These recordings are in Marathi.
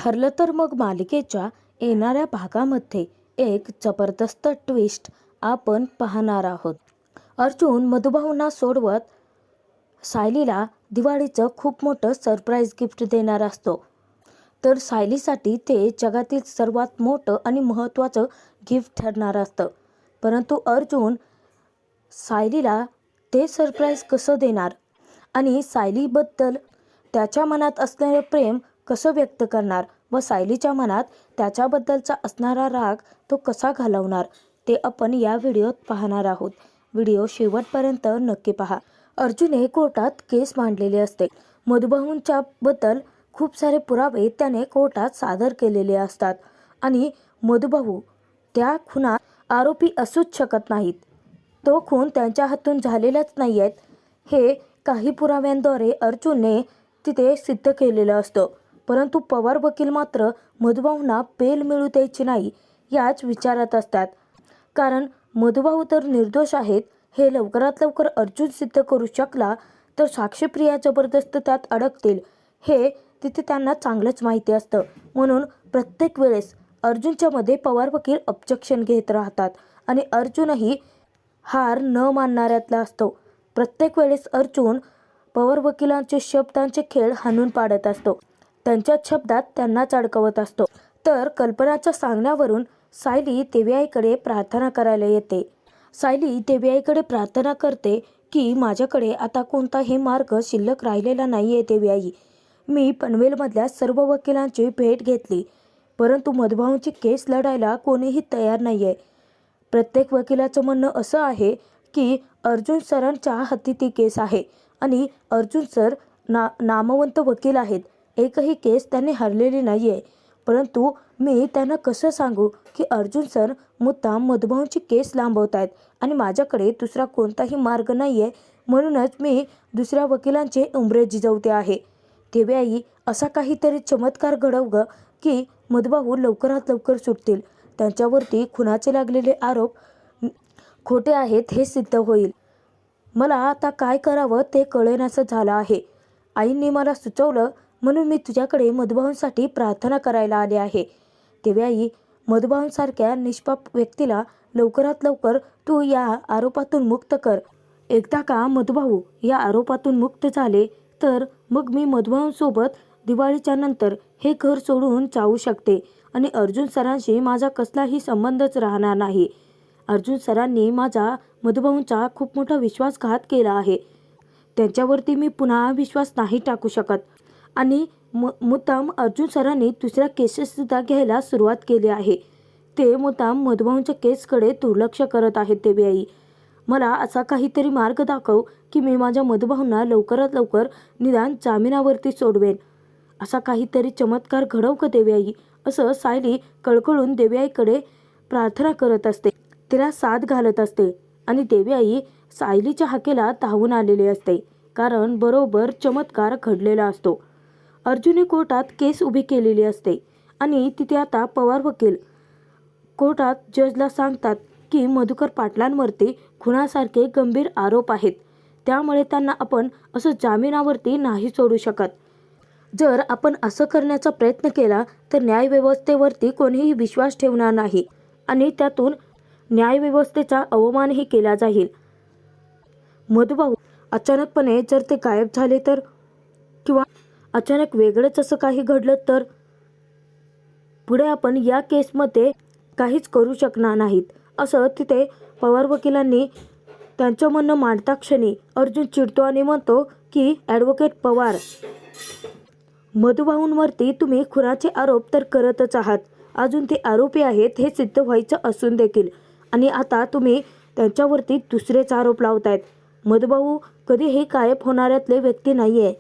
ठरलं तर मग मालिकेच्या येणाऱ्या भागामध्ये एक जबरदस्त ट्विस्ट आपण पाहणार आहोत. अर्जुन मधुभाऊंना सोडवत सायलीला दिवाळीचं खूप मोठं सरप्राईज गिफ्ट देणार असतो. तर सायलीसाठी ते जगातील सर्वात मोठं आणि महत्त्वाचं गिफ्ट ठरणार असतं. परंतु अर्जुन सायलीला ते सरप्राईज कसं देणार आणि सायलीबद्दल त्याच्या मनात असलेलं प्रेम कसं व्यक्त करणार व सायलीच्या मनात त्याच्याबद्दलचा असणारा राग तो कसा घालवणार ते आपण या व्हिडिओत पाहणार आहोत. व्हिडिओ शेवटपर्यंत नक्की पहा. अर्जुनने कोर्टात केस मांडलेली असते. मधुभाऊंच्या बद्दल खूप सारे पुरावे त्याने कोर्टात सादर केलेले असतात आणि मधुभाऊ त्या खुनात आरोपी असूच शकत नाहीत. तो खून त्यांच्या हातून झालेलाच नाही आहेत हे काही पुराव्यांद्वारे अर्जुनने तिथे सिद्ध केलेलं असतं. परंतु पवार वकील मात्र मधुभाऊंना बेल मिळू द्यायची नाही याच विचारात असतात. कारण मधुभाऊ तर निर्दोष आहेत हे लवकरात लवकर अर्जुन सिद्ध करू शकला तर साक्षीप्रिया जबरदस्त त्यात अडकतील हे तिथे त्यांना चांगलंच माहिती असतं. म्हणून प्रत्येक वेळेस अर्जुनच्या मध्ये पवार वकील ऑब्जेक्शन घेत राहतात आणि अर्जुनही हार न मानणाऱ्यातला असतो. प्रत्येक वेळेस अर्जुन पवार वकिलांचे शब्दांचे खेळ हाणून पाडत असतो. त्यांच्या शब्दात त्यांनाच अडकवत असतो. तर कल्पनाच्या सांगण्यावरून सायली देवीआईकडे प्रार्थना करायला येते. सायली देवीआईकडे प्रार्थना करते की माझ्याकडे आता कोणताही मार्ग शिल्लक राहिलेला नाही आहे देवीआई. मी पनवेलमधल्या सर्व वकिलांची भेट घेतली परंतु मधुभाऊंची केस लढायला कोणीही तयार नाही आहे. प्रत्येक वकिलाचं म्हणणं असं आहे की अर्जुन सरांच्या हाती ती केस आहे आणि अर्जुन सर नामवंत वकील आहेत. एकही केस त्यांनी हरलेली नाही आहे. परंतु मी त्यांना कसं सांगू की अर्जुन सर मुद्दाम मधुभाऊंची केस लांबवत आहेत आणि माझ्याकडे दुसरा कोणताही मार्ग नाही आहे. म्हणूनच मी दुसऱ्या वकिलांचे उंबरे झिजवते आहे. देवीआई असा काहीतरी चमत्कार घडव ग की मधुभाऊ लवकरात लवकर सुटतील. त्यांच्यावरती खुनाचे लागलेले आरोप खोटे आहेत हे सिद्ध होईल. मला आता काय करावं ते कळेनासं झालं आहे. आईंनी मला सुचवलं म्हणून मी तुझ्याकडे मधुभाऊंसाठी प्रार्थना करायला आले आहे. देवीआई मधुभाऊंसारख्या निष्पाप व्यक्तीला लवकरात लवकर तू या आरोपातून मुक्त कर. एकदा का मधुभाऊ या आरोपातून मुक्त झाले तर मग मी मधुभाऊंसोबत दिवाळीच्या नंतर हे घर सोडून जाऊ शकते आणि अर्जुन सरांशी माझा कसलाही संबंधच राहणार नाही. अर्जुन सरांनी माझा मधुभाऊंचा खूप मोठा विश्वासघात केला आहे. त्यांच्यावरती मी पुन्हा विश्वास नाही टाकू शकत आणि मुद्दाम अर्जुन सरांनी दुसऱ्या केसेससुद्धा घ्यायला सुरुवात केली आहे. ते मुद्दाम मधुभाऊंच्या केसकडे दुर्लक्ष करत आहेत. देवीआई मला असा काहीतरी मार्ग दाखव की मी माझ्या मधुभाऊंना लवकरात लवकर निदान जामिनावरती सोडवेन. असा काहीतरी चमत्कार घडव का देवीआई असं सायली कळकळून देवीआईकडे प्रार्थना करत असते. तिला साथ घालत असते आणि देवीआई सायलीच्या हाकेला धावून आलेली असते कारण बरोबर चमत्कार घडलेला असतो. अर्जुनने कोर्टात केस उभी केलेली असते आणि तिथे आता पवार वकील कोर्टात जजला सांगतात की मधुकर पाटलांवरती खुनासारखे गंभीर आरोप आहेत. त्यामुळे त्यांना आपण असं जामिनावरती नाही सोडू शकत. जर आपण असं करण्याचा प्रयत्न केला तर न्यायव्यवस्थेवरती कोणीही विश्वास ठेवणार नाही आणि त्यातून न्यायव्यवस्थेचा अवमानही केला जाईल. मधुभाऊ अचानकपणे जर ते गायब झाले तर किंवा अचानक वेगळंच असं काही घडलं तर पुढे आपण या केसमध्ये काहीच करू शकणार नाहीत असं तिथे पवार वकिलांनी त्यांचं म्हणणं मांडता क्षणी अर्जुन चिडतो आणि म्हणतो की ॲडव्होकेट पवार मधुभाऊंवरती तुम्ही खुनाचे आरोप तर करतच आहात. अजून ते आरोपी आहेत हे सिद्ध व्हायचं असून देखील आणि आता तुम्ही त्यांच्यावरती दुसरेच आरोप लावतायत. मधुभाऊ कधीही गायब होणाऱ्यातले व्यक्ती नाही आहे.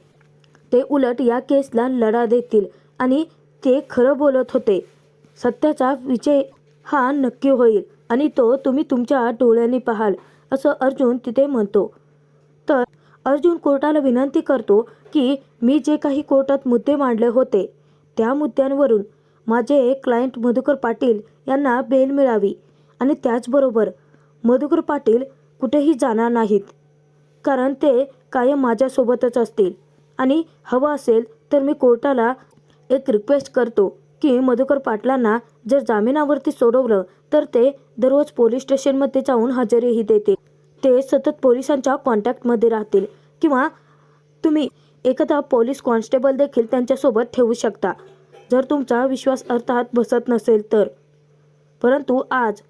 ते उलट या केसला लढा देतील आणि ते खरं बोलत होते. सत्याचा विजय हा नक्की होईल आणि तो तुम्ही तुमच्या डोळ्यांनी पाहाल असं अर्जुन तिथे म्हणतो. तर अर्जुन कोर्टाला विनंती करतो की मी जे काही कोर्टात मुद्दे मांडले होते त्या मुद्द्यांवरून माझे क्लायंट मधुकर पाटील यांना बेल मिळावी आणि त्याचबरोबर मधुकर पाटील कुठेही जाणार नाहीत कारण ते कायम माझ्यासोबतच असतील आणि हवं असेल तर मी कोर्टाला एक रिक्वेस्ट करतो की मधुकर पाटलांना जर जामिनावरती सोडवलं तर ते दररोज पोलीस स्टेशनमध्ये जाऊन हजेरीही देतील. ते सतत पोलिसांच्या कॉन्टॅक्टमध्ये राहतील किंवा तुम्ही एखादा पोलीस कॉन्स्टेबल देखील त्यांच्यासोबत ठेवू शकता जर तुमचा विश्वास अर्थात बसत नसेल तर. परंतु आज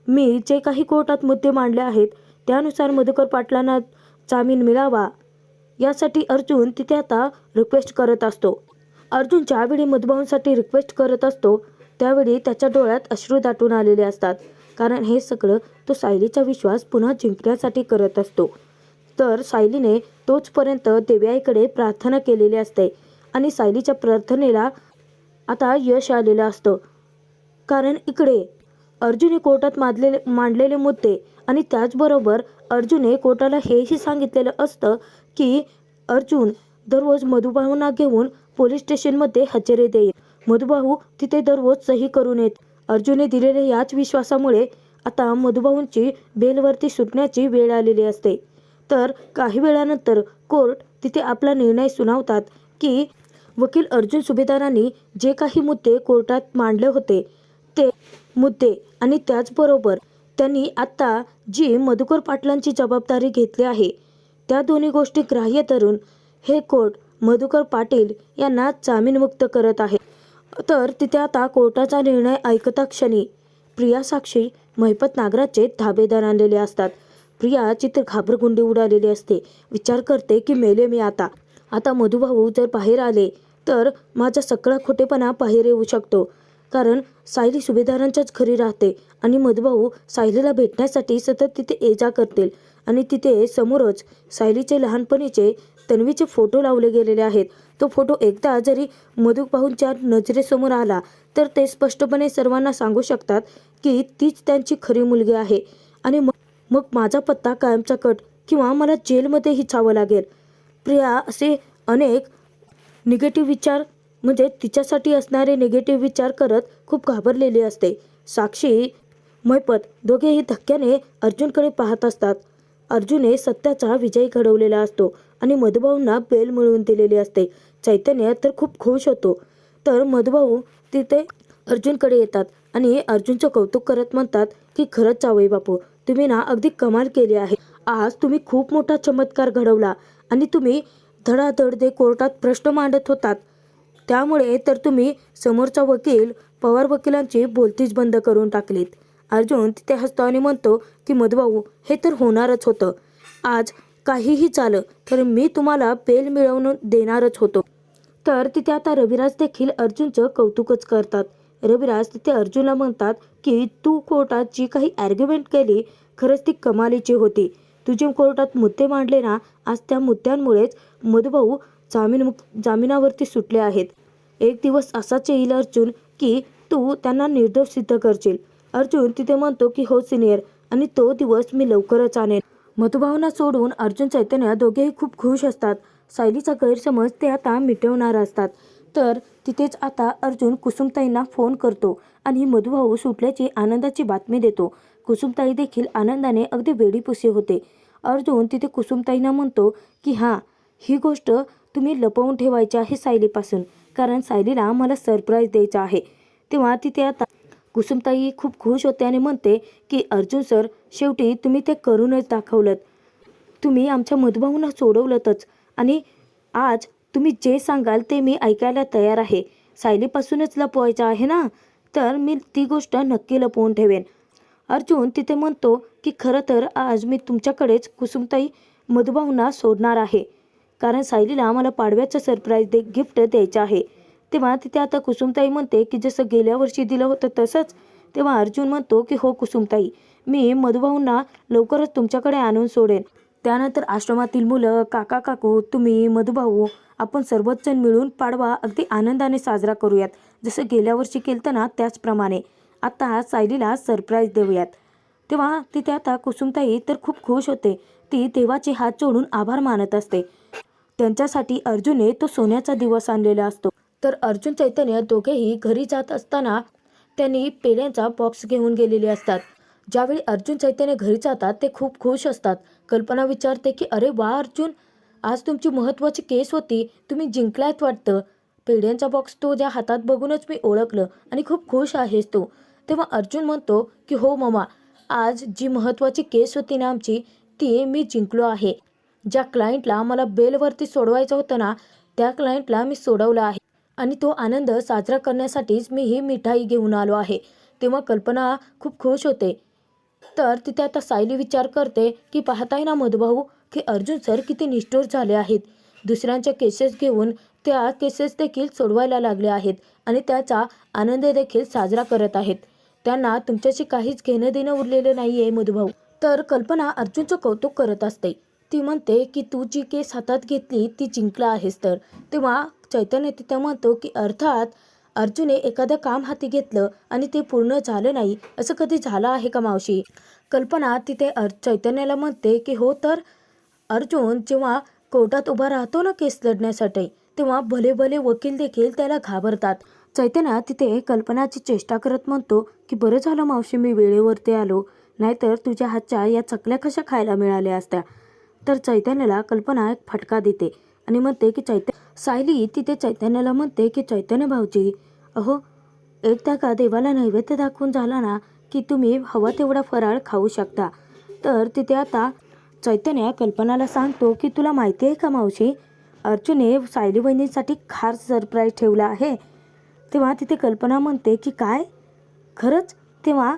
मी जे काही कोर्टात मुद्दे मांडले आहेत त्यानुसार मधुकर पाटलांना जामीन मिळावा यासाठी अर्जुन तिथे आता रिक्वेस्ट करत असतो. अर्जुन ज्यावेळी मधुभाऊंसाठी रिक्वेस्ट करत असतो त्यावेळी त्याच्या डोळ्यात अश्रू दाटून आलेले असतात, कारण हे सगळं तो सायलीचा विश्वास पुन्हा जिंकण्यासाठी करत असतो. तर सायलीने तोचपर्यंत देव्याईकडे प्रार्थना केलेली असते आणि सायलीच्या प्रार्थनेला आता यश आलेलं असतं, कारण इकडे अर्जुनने कोर्टात मांडलेले मुद्दे आणि त्याचबरोबर अर्जुनने कोर्टाला हेही सांगितलेलं असतं की अर्जुन दररोज मधुभाऊंना घेऊन पोलीस स्टेशनमध्ये हजेरी देईल. मधुभाऊ तिथे दररोज सही करून येत. अर्जुनने दिलेल्या याच विश्वासामुळे आता मधुभाऊंची बेलवरती सुटण्याची वेळ आलेली असते. तर काही वेळानंतर कोर्ट तिथे आपला निर्णय सुनावतात की वकील अर्जुन सुभेदारांनी जे काही मुद्दे कोर्टात मांडले होते ते मुद्दे आणि त्याचबरोबर त्यांनी आत्ता जी मधुकर पाटलांची जबाबदारी घेतली आहे त्या दोन्ही गोष्टी ग्राह्य धरून हे कोर्ट मधुकर पाटील यांना जामीनमुक्त करत आहे. तर तिथे आता कोर्टाचा निर्णय ऐकता क्षणी प्रिया साक्षी महिपत नागराजचे धाबेदार आणलेले असतात. प्रियाची तर घाबरगुंडी उडालेली असते. विचार करते की मेले मी आता मधुभाऊ जर बाहेर आले तर माझा सगळा खोटेपणा बाहेर येऊ शकतो, कारण सायली सुभेदारांच्याच घरी राहते आणि मधुभाऊ सायलीला भेटण्यासाठी सतत तिथे ये जा करतील आणि तिथे समोरच सायलीचे लहानपणीचे तन्वीचे फोटो लावले गेलेले आहेत. तो फोटो एकदा जरी मधुभाऊंच्या नजरेसमोर आला तर ते स्पष्टपणे सर्वांना सांगू शकतात की तीच त्यांची खरी मुलगी आहे आणि मग माझा पत्ता कायमचा कट किंवा मला जेलमध्येही जावं लागेल. प्रिया असे अनेक निगेटिव्ह विचार म्हणजे तिच्यासाठी असणारे निगेटिव्ह विचार करत खूप घाबरलेली असते. साक्षी महिपत दोघेही धक्क्याने अर्जुनकडे पाहत असतात. अर्जुनने सत्याचा विजय घडवलेला असतो आणि मधुभाऊंना बेल मिळवून दिलेली असते. चैतन्य तर खूप खुश होतो. तर मधुभाऊ तिथे अर्जुनकडे येतात आणि अर्जुनचं कौतुक करत म्हणतात की खरंच जावई बापू, तुम्ही ना अगदी कमाल केली आहे. आज तुम्ही खूप मोठा चमत्कार घडवला आणि तुम्ही धडाधड दे कोर्टात प्रश्न मांडत होतात, त्यामुळे तर तुम्ही समोरचा वकील पवार वकिलांची बोलतीच बंद करून टाकलीत. अर्जुन तिथे हसतो आणि म्हणतो की मधुभाऊ, हे तर होणारच होतं. आज काहीही झालं तर मी तुम्हाला बेल मिळवून देणारच होतो. तर तिथे आता रविराज देखील अर्जुनचं कौतुकच करतात. रविराज तिथे अर्जुनला म्हणतात की तू कोर्टात जी काही आर्ग्युमेंट केली खरंच ती कमालीची होती. तुझे कोर्टात मुद्दे मांडले ना, आज त्या मुद्द्यांमुळेच मधुभाऊ जामिनावरती सुटले आहेत. एक दिवस असाच येईल अर्जुन की तू त्यांना निर्दोष सिद्ध करशील. अर्जुन तिथे म्हणतो की हो सिनियर, आणि तो दिवस मी लवकरच आणेन. मधुभाऊंना सोडून अर्जुन चैतन्य दोघेही खूप खुश असतात. सायलीचा गैरसमज ते आता मिटवणार असतात. तर तिथेच आता अर्जुन कुसुमताईंना फोन करतो आणि मधुभाऊ सुटल्याची आनंदाची बातमी देतो. कुसुमताई देखील आनंदाने अगदी वेडीपुसी होते. अर्जुन तिथे कुसुमताईंना म्हणतो की हां, ही गोष्ट तुम्ही लपवून ठेवायची आहे सायलीपासून, कारण सायलीला मला सरप्राईज द्यायचा आहे. तेव्हा तिथे आता कुसुमताई खूप खुश होते आणि म्हणते की अर्जुन सर, शेवटी तुम्ही ते करूनच दाखवलं. तुम्ही आमच्या मधुभाऊंना सोडवलंतच आणि आज तुम्ही जे सांगाल ते मी ऐकायला तयार आहे. सायलीपासूनच लपवायचं आहे ना, तर मी ती गोष्ट नक्की लपवून ठेवेन. अर्जुन तिथे म्हणतो की खरं तर आज मी तुमच्याकडेच कुसुमताई मधुभाऊंना सोडणार आहे, कारण सायलीला मला पाडव्याचं सरप्राईज गिफ्ट द्यायचं आहे. तेव्हा तिथे आता कुसुमताई म्हणते की जसं गेल्या वर्षी दिलं होतं तसंच. तेव्हा अर्जुन म्हणतो की हो कुसुमताई, मी मधुभाऊंना लवकरच तुमच्याकडे आणून सोडेन. त्यानंतर आश्रमातील मुलं, काका काकू, तुम्ही, मधुभाऊ, आपण सर्वच जण मिळून पाडवा अगदी आनंदाने साजरा करूयात. जसं गेल्या वर्षी केलं ना त्याचप्रमाणे आता सायलीला सरप्राईज देऊयात. तेव्हा तिथे आता कुसुमताई तर खूप खुश होते. ती देवाचे हात जोडून आभार मानत असते. त्यांच्यासाठी अर्जुनने तो सोन्याचा दिवस आणलेला असतो. तर अर्जुन चैतन्य दोघेही घरी जात असताना त्यांनी पेढ्यांचा बॉक्स घेऊन गेलेले असतात. ज्यावेळी अर्जुन चैतन्य घरी जातात ते खूप खुश असतात. कल्पना विचारते की अरे वा अर्जुन, आज तुमची महत्त्वाची केस होती, तुम्ही जिंकलायत वाटतं. पेढ्यांचा बॉक्स तुझ्या हातात बघूनच मी ओळखलं आणि खूप खुश आहेस तू. तेव्हा अर्जुन म्हणतो की हो मम्मा, आज जी महत्त्वाची केस होती ना आमची, ती मी जिंकलो आहे. ज्या क्लायंटला मला बेलवरती सोडवायचं होतं ना, त्या क्लायंटला मी सोडवलं आहे आणि तो आनंद साजरा करण्यासाठीच मी ही मिठाई घेऊन आलो आहे. तेव्हा कल्पना खूप खुश होते. तर तिथे आता सायली विचार करते की पाहताय ना मधुभाऊ, की अर्जुन सर किती निष्ठुर झाले आहेत. दुसऱ्यांच्या केसेस घेऊन त्या केसेस देखील सोडवायला लागले आहेत आणि त्याचा आनंद देखील साजरा करत आहेत. त्यांना तुमच्याशी काहीच घेणं देणं उरलेलं नाही आहे मधुभाऊ. तर कल्पना अर्जुनचं कौतुक करत असते. ती म्हणते की तू जी केस हातात घेतली ती जिंकला आहेस तर. तेव्हा चैतन्य तिथे म्हणतो की अर्थात अर्जुनने एखादं काम हाती घेतलं आणि ते पूर्ण झालं नाही, असं कधी झालं आहे का मावशी? कल्पना तिथे चैतन्याला म्हणते की हो तर अर्जुन जेव्हा कोर्टात उभा राहतो ना केस लढण्यासाठी, तेव्हा भले भले वकील देखील त्याला घाबरतात. चैतन्य तिथे कल्पनाची चेष्टा करत म्हणतो की बरं झालं मावशी मी वेळेवरती आलो, नाहीतर तुझ्या हातच्या या चकल्या कशा खायला मिळाल्या असत्या. तर चैतन्याला कल्पना एक फटका देते आणि म्हणते की सायली तिथे चैतन्याला म्हणते की चैतन्य भाऊजी, अहो एकदा का देवाला नैवेद्य दाखवून झाला ना की तुम्ही हवा तेवढा फराळ खाऊ शकता. तर तिथे आता चैतन्य कल्पनाला सांगतो की तुला माहिती आहे का मावशी, अर्जुनने सायली वहिनीसाठी खास सरप्राईज ठेवला आहे. तेव्हा तिथे कल्पना म्हणते की काय, खरंच? तेव्हा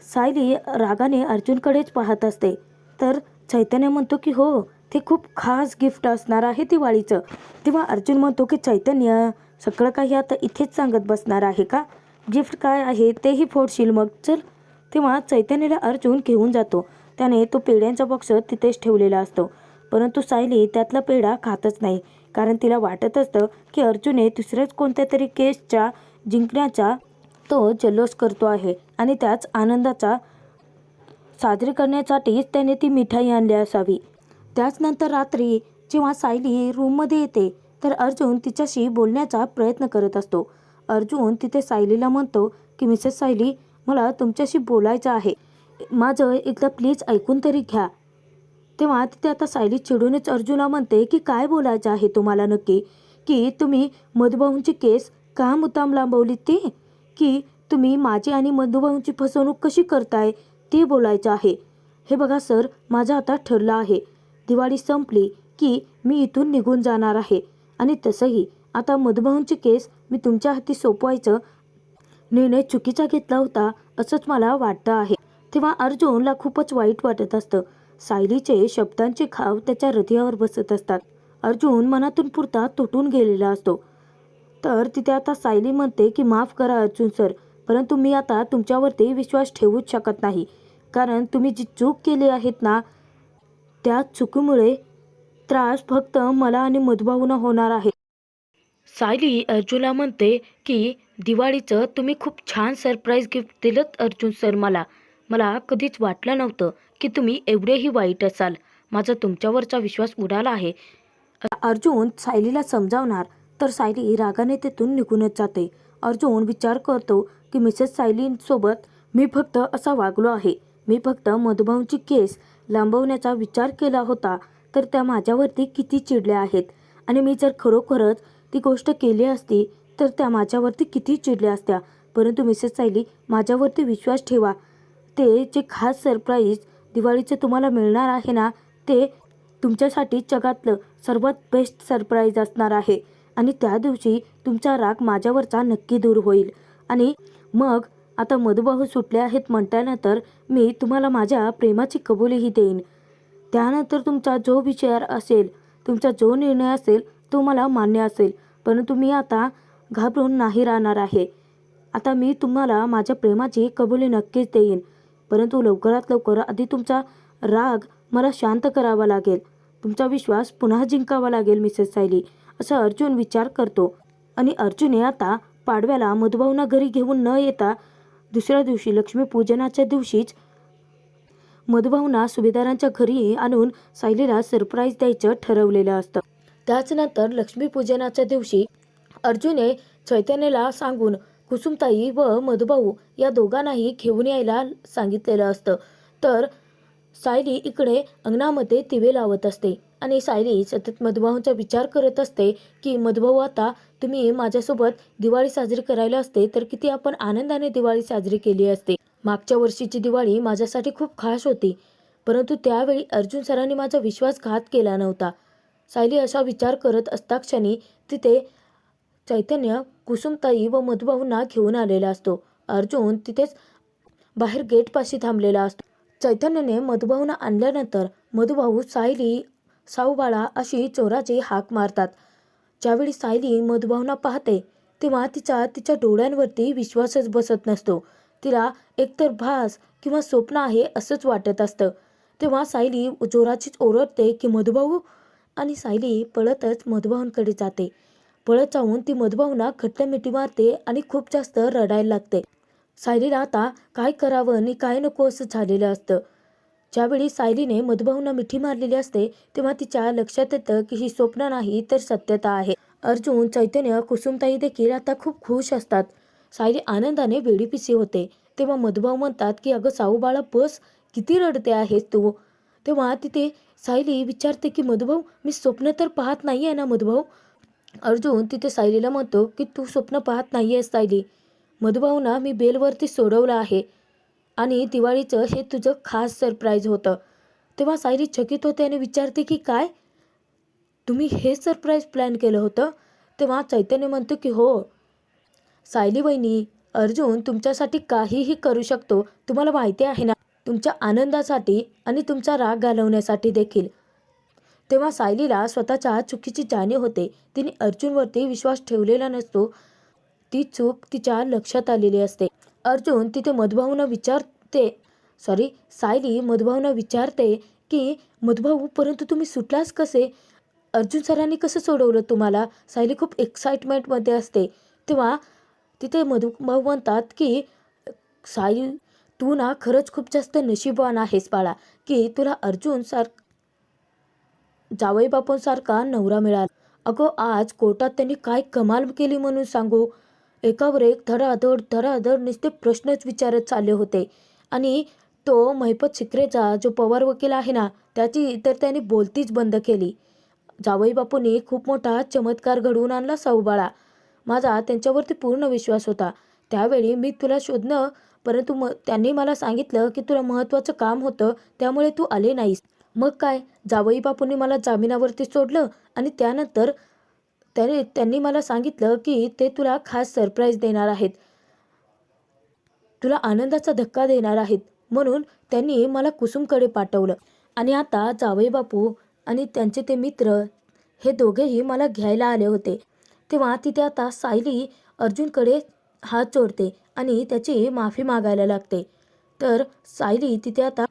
सायली रागाने अर्जुनकडेच पाहत असते. तर चैतन्य म्हणतो की हो, ते खूप खास गिफ्ट असणार आहे दिवाळीचं. तेव्हा अर्जुन म्हणतो की चैतन्य, सगळं काही आता इथेच सांगत बसणार आहे का? गिफ्ट काय आहे तेही फोडशील मग, चल. तेव्हा चैतन्याला अर्जुन घेऊन जातो. त्याने तो पेढ्यांचा बॉक्स तिथेच ठेवलेला असतो. परंतु सायली त्यातला पेढा खातच नाही, कारण तिला वाटत असतं की अर्जुनने दुसऱ्याच कोणत्या तरी केसच्या जिंकण्याचा तो जल्लोष करतो आहे आणि त्याच आनंदाचा साजरी करण्यासाठीच त्याने ती मिठाई आणली असावी. त्याचनंतर रात्री जेव्हा सायली रूममध्ये येते तर अर्जुन तिच्याशी बोलण्याचा प्रयत्न करत असतो. अर्जुन तिथे सायलीला म्हणतो की मिसेस सायली, मला तुमच्याशी बोलायचं आहे, माझं एकदा प्लीज ऐकून तरी घ्या. तेव्हा तिथे आता सायली चिडूनच अर्जुनला म्हणते की काय बोलायचं आहे तुम्हाला नक्की, की तुम्ही मधुभाऊंची केस का मुद्दाम लांबवली ती, की तुम्ही माझी आणि मधुभाऊंची फसवणूक कशी करताय ते बोलायचं आहे. हे बघा सर, माझं आता ठरलं आहे, दिवाळी संपली की मी इथून निघून जाणार आहे आणि तसंही आता मधुभाऊंची केस मी तुमच्या हाती सोपवायचं निर्णय चुकीचा घेतला होता असंच मला वाटतं आहे. तेव्हा अर्जुनला खूपच वाईट वाटत असतं. सायलीचे शब्दांचे घाव त्याच्या हृदयावर बसत असतात. अर्जुन मनातून पुरता तुटून गेलेला असतो. तर तिथे आता सायली म्हणते की माफ करा अर्जुन सर, परंतु मी आता तुमच्यावरती विश्वास ठेवूच शकत नाही, कारण तुम्ही जी चूक केली आहेत ना, त्या चुकीमुळे त्रास फक्त मला आणि मधुभाऊंना होणार आहे. सायली अर्जुनला म्हणते की दिवाळीचं तुम्ही खूप छान सरप्राईज गिफ्ट दिलंत अर्जुन सर. मला कधीच वाटलं नव्हतं की तुम्ही एवढेही वाईट असाल. माझा तुमच्यावरचा विश्वास उडाला आहे. अर्जुन सायलीला समजावणार तर सायली रागाने तेथून निघूनच जाते. अर्जुन विचार करतो की मिसेस सायलींसोबत मी फक्त असा वागलो आहे, मी फक्त मधुभाऊंची केस लांबवण्याचा विचार केला होता तर त्या माझ्यावरती किती चिडल्या आहेत, आणि मी जर खरोखरच ती गोष्ट केली असती तर त्या माझ्यावरती किती चिडल्या असत्या. परंतु मिसेस सायली, माझ्यावरती विश्वास ठेवा, ते जे खास सरप्राईज दिवाळीचं तुम्हाला मिळणार आहे ना, ते तुमच्यासाठी जगातलं सर्वात बेस्ट सरप्राईज असणार आहे आणि त्या दिवशी तुमचा राग माझ्यावरचा नक्की दूर होईल. आणि मग आता मधुभाऊ सुटले आहेत म्हटल्यानंतर मी तुम्हाला माझ्या प्रेमाची कबुलीही देईन. त्यानंतर तुमचा जो विचार असेल, तुमचा जो निर्णय असेल तो मला मान्य असेल, परंतु मी आता घाबरून नाही राहणार आहे. आता मी तुम्हाला माझ्या प्रेमाची कबुली नक्कीच देईन, परंतु लवकरात लवकर आधी तुमचा राग मला शांत करावा लागेल, तुमचा विश्वास पुन्हा जिंकावा लागेल मिसेस सायली, असं अर्जुन विचार करतो. आणि अर्जुनने आता पाडव्याला मधुभाऊंना घरी घेऊन न येता दुसऱ्या दिवशी लक्ष्मीपूजनाच्या दिवशीच मधुभाऊंना सुभेदारांच्या घरी आणून सायलीला सरप्राईज द्यायचं ठरवलेलं असतं. त्याचनंतर लक्ष्मीपूजनाच्या दिवशी अर्जुनने चैतन्यला सांगून कुसुमताई व मधुभाऊ या दोघांनाही घेऊन यायला सांगितलेलं असतं. तर सायली इकडे अंगणामध्ये दिवे लावत असते आणि सायली सतत मधुभाऊंचा विचार करत असते की मधुभाऊ, आता तुम्ही माझ्यासोबत दिवाळी साजरी करायला असते तर किती आपण आनंदाने दिवाळी साजरी केली असते. मागच्या वर्षीची दिवाळी माझ्यासाठी खूप खास होती, परंतु त्यावेळी अर्जुन सरांनी माझा विश्वासघात केला नव्हता. सायली असा विचार करत असता क्षणी तिथे चैतन्य कुसुमताई व मधुभाऊंना घेऊन आलेला असतो. अर्जुन तिथेच बाहेर गेटपाशी थांबलेला असतो. चैतन्यने मधुभाऊंना आणल्यानंतर मधुभाऊ सायली, साऊबाळा अशी चोराची हाक मारतात. ज्यावेळी सायली मधुभाऊंना पाहते तेव्हा तिच्या डोळ्यांवरती विश्वासच बसत नसतो. तिला एकतर भास किंवा स्वप्न आहे असंच वाटत असतं. तेव्हा सायली जोराचीच ओरडते की मधुभाऊ, आणि सायली पळतच मधुभाऊंकडे जाते. पळत जाऊन ती मधुभाऊंना घट्ट मिठी मारते आणि खूप जास्त रडायला लागते. सायलीला आता काय करावं आणि काय नको असं झालेलं असतं. ज्यावेळी सायलीने मधुभाऊंना मिठी मारलेली असते तेव्हा तिच्या लक्षात येतं की ही स्वप्न नाही तर सत्यता आहे. अर्जुन, चैतन्य, कुसुमताई देखील आता खूप खुश असतात. सायली आनंदाने वेडीपिसी होते. तेव्हा मधुभाऊ म्हणतात की अगं साऊ बाळा बस, किती रडते आहेस तू. तेव्हा तिथे सायली विचारते की मधुभाऊ, मी स्वप्न तर पाहत नाही आहे ना मधुभाऊ. अर्जुन तिथे सायलीला म्हणतो की तू स्वप्न पाहत नाही आहेस सायली, मधुभाऊंना मी बेलवरती सोडवलं आहे आणि दिवाळीचं हे तुझं खास सरप्राईज होतं. तेव्हा सायली चकित होते आणि विचारते की काय, तुम्ही हे सरप्राईज प्लॅन केलं होतं. तेव्हा चैतन्य म्हणतो की हो सायली वहिनी, अर्जुन तुमच्यासाठी काहीही करू शकतो, तुम्हाला माहिती आहे ना, तुमच्या आनंदासाठी आणि तुमचा राग घालवण्यासाठी देखील. तेव्हा सायलीला स्वतःच्या चुकीची जाणीव होते. तिने अर्जुनवरती विश्वास ठेवलेला नसतो. ती चूक तिच्या लक्षात आलेली असते. अर्जुन तिथे मधुभाऊंना विचारते सायली मधुभाऊंना विचारते की मधुभाऊ, परंतु तुम्ही सुटलाच कसे, अर्जुन सरांनी कसं सोडवलं तुम्हाला. सायली खूप एक्साइटमेंटमध्ये असते. तेव्हा तिथे मधुभाऊ म्हणतात की सायली, तू ना खरंच खूप जास्त नशीबवान आहेस बाळा की तुला अर्जुन जावई बापूंसारखा नवरा मिळाला. अगं आज कोर्टात त्यांनी काय कमाल केली म्हणून सांगू. एकावर एक धडाधड नुसते प्रश्नच विचारत चालले होते. आणि तो महिपत सिक्रेचा जो पवार वकील आहे ना, त्याची तर त्यांनी बोलतीच बंद केली. जावई बापूंनी खूप मोठा चमत्कार घडवून आणला साऊबाळा. माझा त्यांच्यावरती पूर्ण विश्वास होता. त्यावेळी मी तुला शोधणं, परंतु त्यांनी मला सांगितलं की तुला महत्त्वाचं काम होतं त्यामुळे तू आले नाहीस. मग काय, जावई बापूंनी मला जामिनावरती सोडलं आणि त्यानंतर त्यांनी मला सांगितलं की ते तुला खास सरप्राईज देणार आहेत, तुला आनंदाचा धक्का देणार आहेत, म्हणून त्यांनी मला कुसुमकडे पाठवलं. आणि आता जावई बापू आणि त्यांचे ते मित्र हे दोघेही मला घ्यायला आले होते. तेव्हा तिथे आता सायली अर्जुनकडे हात जोडते आणि त्याची माफी मागायला लागते. तर सायली तिथे आता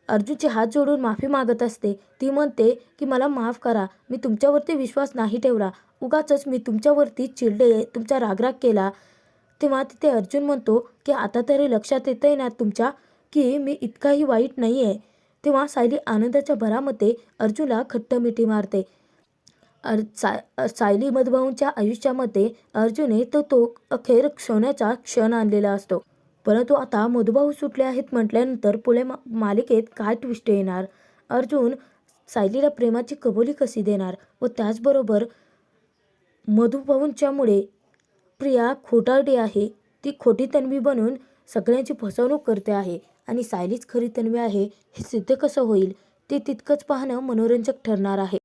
अर्जुनचे हात जोडून माफी मागत असते. ती म्हणते की मला माफ करा, मी तुमच्यावरती विश्वास नाही ठेवला, उगाचच मी तुमच्यावरती चिडले, तुमचा रागराग केला. तेव्हा तिथे अर्जुन म्हणतो की आता तरी लक्षात येतंय ना तुमच्या की मी इतकाही वाईट नाही आहे. तेव्हा सायली आनंदाच्या भरामध्ये अर्जुनला घट्ट मिठी मारते. सायली मधुभाऊंच्या आयुष्यामध्ये अर्जुनने तो अखेर सोन्याचा क्षण आणलेला असतो. परंतु आता मधुभाऊ सुटले आहेत म्हटल्यानंतर पुढे मालिकेत काय ट्विस्ट येणार, अर्जुन सायलीला प्रेमाची कबुली कशी देणार, व त्याचबरोबर मधुभाऊंच्यामुळे प्रिया खोटारडी आहे, ती खोटी तन्वी बनून सगळ्यांची फसवणूक करते आहे आणि सायलीच खरी तन्वी आहे हे सिद्ध कसं होईल ते तितकंच पाहणं मनोरंजक ठरणार आहे.